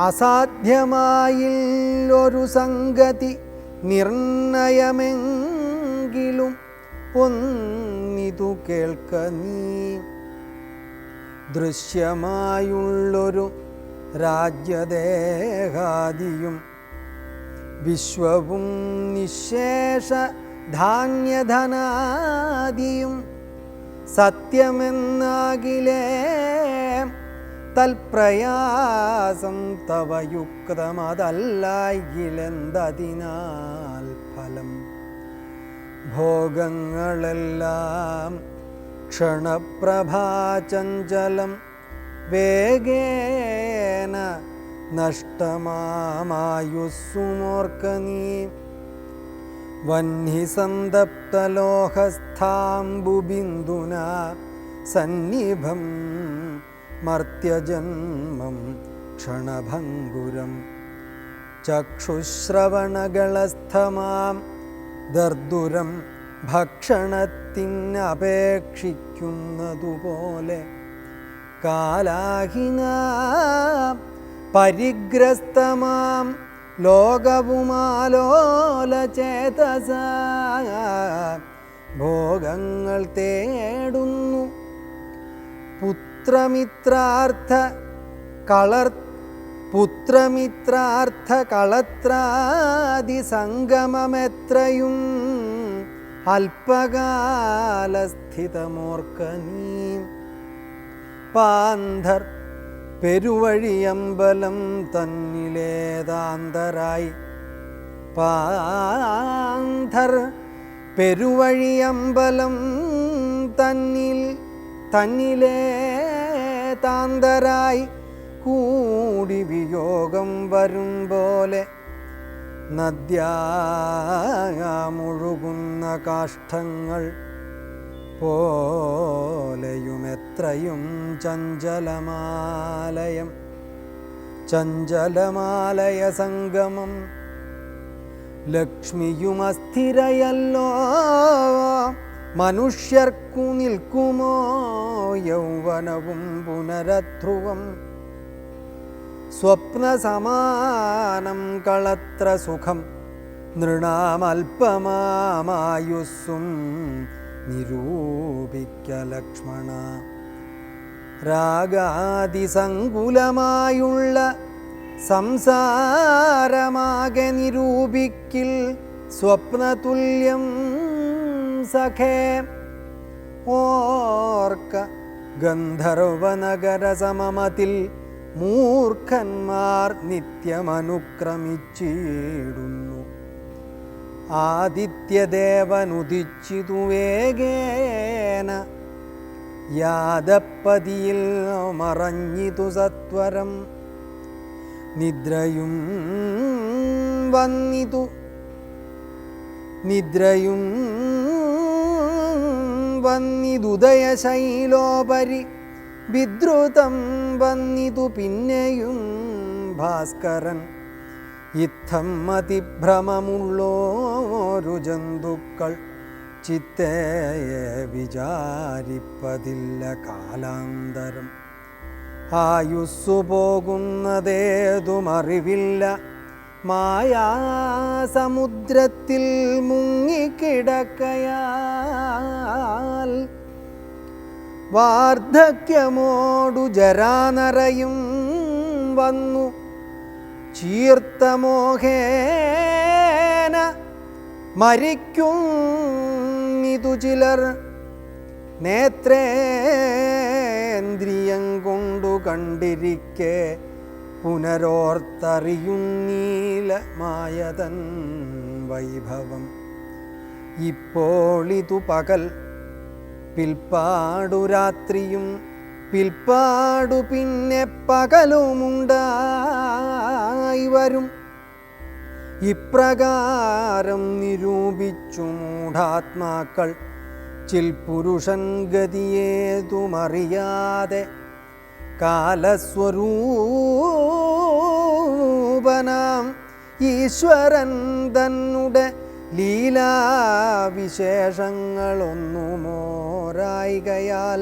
അസാധ്യമായില്ലൊരു സംഗതി നിർണയമെങ്കിലും ഒന്നിതു കേൾക്ക നീ. ദൃശ്യമായുള്ളൊരു രാജ്യദേഹാദിയും വിശ്വവും നിശേഷ ധാന്യധനാദിയും സത്യമെന്നാകിലേ തൽപ്രയാസം തവ യുക്തമതല്ലായിലെന്തതിനാൽ ഫലം. ഭോഗങ്ങളെല്ലാം ക്ഷണപ്രഭാചഞ്ചലം വേഗേന നഷ്ടമായുസ്സുമോർക്ക നീ. വഹ്നിസന്തപ്തലോഹസ്ഥാംബുബിന്ദുന സന്നിഭം മർത്യജന്മം ക്ഷണഭംഗുരം. ചക്ഷുശ്രവണകളസ്ഥമാം ദർദുരം ഭക്ഷണത്തിനപേക്ഷിക്കുന്നതുപോലെ കാലാഹിന പരിഗ്രസ്തമാം ലോകവുമാലോലചേതസ ഭോഗങ്ങൾ തേടുന്നു. പുത്രമിത്രാർത്ഥ കളത്രാദി സംഗമമെത്രയും അല്പകാലസ്ഥിതമോർക്ക നീ. പാന്ധർ പെരുവഴിയമ്പലം തന്നിലേതാന്തരായി. പാന്ധർ പെരുവഴിയമ്പലം തന്നിലേതാന്തരായി കൂടി വിയോഗം വരും പോലെ നദ്യാമൊഴുകുന്ന കാഷ്ഠങ്ങൾ പോലെയുമെത്രയും ചഞ്ചലമാലയ സംഗമം. ലക്ഷ്മിയുമസ്ഥിരയല്ലോ മനുഷ്യർക്കു നിൽക്കുമോ യൗവനവും പുനരധ്രുവം. സ്വപ്നസമാനം കളത്ര സുഖം നൃണാമൽപമായുസ്സും നിരൂപിക്ക ലക്ഷ്മണ. രാഗാദിസങ്കുലമായുള്ള സംസാരമാകെ നിരൂപിക്കിൽ സ്വപ്നതുല്യം സഖേ. ഓർക്ക ഗന്ധർവനഗര സമമതിൽ മൂർഖന്മാർ നിത്യമനുക്രമിച്ചിടുന്നു. ആദിത്യദേവനുദിച്ചിതു വേഗേന യാദപ്പതിയിൽ മറഞ്ഞിതു സത്വരം. നിദ്രയും വന്നിതുദയശൈലോപരി വിദ്രുതം വന്നിതു പിന്നെയും ഭാസ്കരൻ. ഇത്തം അതിഭ്രമമുള്ളോരു ജന്തുക്കൾ ചിത്തേ വിചാരിപ്പതില്ല കാലാന്തരം. ആയുസ്സു പോകുന്നതേതുമറിവില്ല മായാസമുദ്രത്തിൽ മുങ്ങിക്കിടക്കയാൽ. വാർദ്ധക്യമോടു ജരാനരയും വന്നു ചീർത്തമോഹേന മരിക്കുന്നിതു ചിലർ. നേത്രേന്ദ്രിയം കൊണ്ടു കണ്ടിരിക്കെ പുനരോർത്തറിയുന്നീല മായതൻ വൈഭവം. ഇപ്പോളിതു പകൽ പിൽപ്പാടു രാത്രിയും പിൽപ്പാടു പിന്നെ പകലുമുണ്ടായി വരും. ഇപ്രകാരം നിരൂപിച്ചു മൂഢാത്മാക്കൾ ചിൽപുരുഷൻ ഗതിയേതുമറിയാതെ കാലസ്വരൂപനാം ഈശ്വരൻ തന്നെ ലീലാവിശേഷങ്ങളൊന്നുമോരായികയാൽ